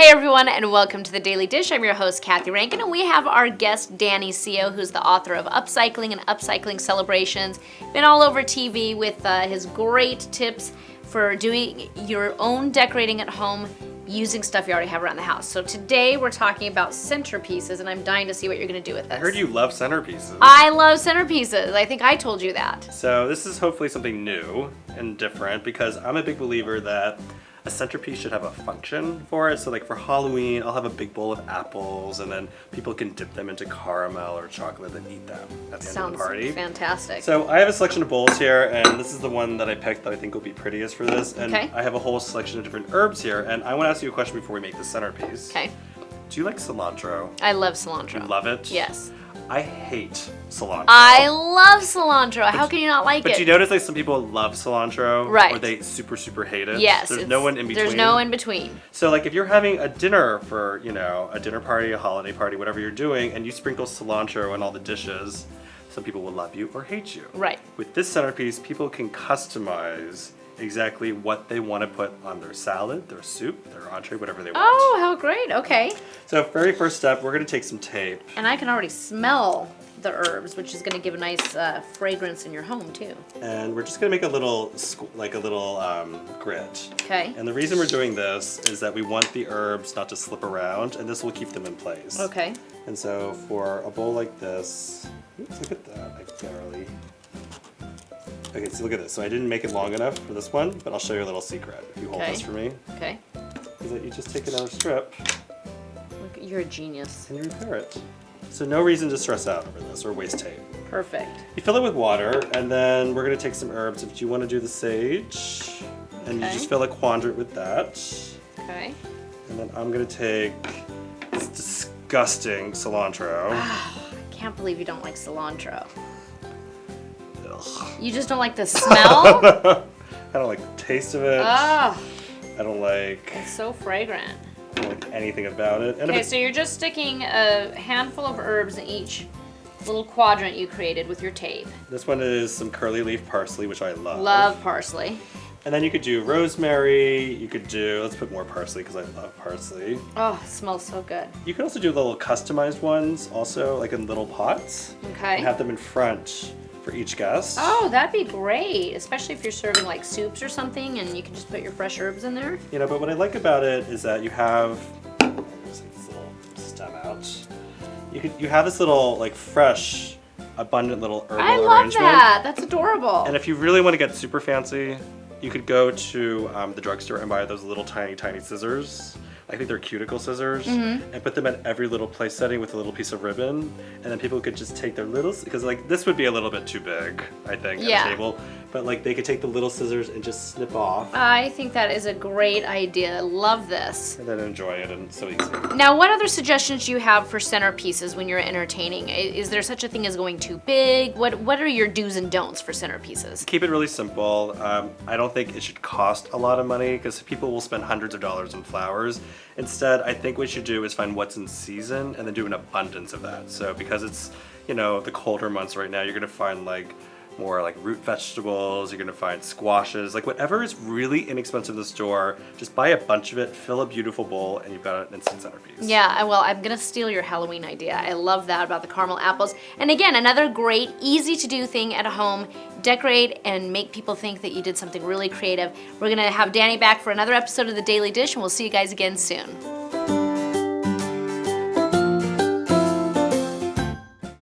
Hey everyone, and welcome to The Daily Dish. I'm your host, Cathy Rankin, and we have our guest, Danny Seo, who's the author of Upcycling and Upcycling Celebrations. Been all over TV with his great tips for doing your own decorating at home using stuff you already have around the house. So today we're talking about centerpieces, and I'm dying to see what you're going to do with this. I heard you love centerpieces. I love centerpieces. I think I told you that. So this is hopefully something new and different because I'm a big believer that a centerpiece should have a function for it. So like for Halloween, I'll have a big bowl of apples and then people can dip them into caramel or chocolate and eat them at the end of the party. Sounds fantastic. So I have a selection of bowls here, and this is the one that I picked that I think will be prettiest for this. And Okay. I have a whole selection of different herbs here, and I want to ask you a question before we make the centerpiece. Okay. Do you like cilantro? I love cilantro. You love it? Yes. I hate cilantro. I love cilantro. How can you not like it? But you notice like some people love cilantro, Right. or they super hate it. Yes. There's no one in between. There's no in between. So like if you're having a dinner for, a dinner party, a holiday party, whatever you're doing, and you sprinkle cilantro on all the dishes, some people will love you or hate you. Right. With this centerpiece, people can customize exactly what they want to put on their salad, their soup, their entree, whatever they want. Oh, how great. Okay. So very first step, we're going to take some tape. And I can already smell the herbs, which is going to give a nice fragrance in your home too. And we're just going to make a little grid. Okay. And the reason we're doing this is that we want the herbs not to slip around, and this will keep them in place. Okay. And so for a bowl like this, oops, look at that, I barely. Okay, so look at this. So I didn't make it long enough for this one, but I'll show you a little secret. If you hold Okay. this for me, Okay. is that you just take another strip Look, you're a genius. and you repair it. So no reason to stress out over this or waste tape. Perfect. You fill it with water, and then we're gonna take some herbs. If you want to do the sage, and you Okay. just fill a quadrant with that. Okay. And then I'm gonna take this disgusting cilantro. I can't believe you don't like cilantro. Ugh. You just don't like the smell? I don't like the taste of it. Oh, I don't like, it's so fragrant. anything about it. And Okay, if so you're just sticking a handful of herbs in each little quadrant you created with your tape. this one is some curly leaf parsley, which I love. Love parsley. And then you could do rosemary. You could do, let's put more parsley because I love parsley. Oh, it smells so good. You can also do little customized ones also, like in little pots. Okay. And have them in front for each guest. Oh, that'd be great, especially if you're serving like soups or something and you can just put your fresh herbs in there. But what I like about it is that you have, there's like this little stem out. You have this little like fresh, abundant little herbal I love arrangement. that. That's adorable. And if you really want to get super fancy, you could go to the drugstore and buy those little tiny scissors. I think they're cuticle scissors, and put them at every little place setting with a little piece of ribbon, and then people could just take their little, because like this would be a little bit too big, I think, Yeah. at a table, but like they could take the little scissors and just snip off, I think that is a great idea. Love this. and then enjoy it, and it's so easy. Now, what other suggestions do you have for centerpieces when you're entertaining? Is there such a thing as going too big? What are your do's and don'ts for centerpieces? Keep it really simple. I don't think it should cost a lot of money because people will spend hundreds of dollars on flowers. Instead, I think what you should do is find what's in season and then do an abundance of that. So because it's, the colder months right now, you're gonna find like more like root vegetables, you're gonna find squashes, like whatever is really inexpensive in the store, just buy a bunch of it, fill a beautiful bowl, and you've got an instant centerpiece. Yeah, well, I'm gonna steal your Halloween idea. I love that about the caramel apples. And again, another great, easy to do thing at home. Decorate and make people think that you did something really creative. We're gonna have Danny back for another episode of The Daily Dish, and we'll see you guys again soon.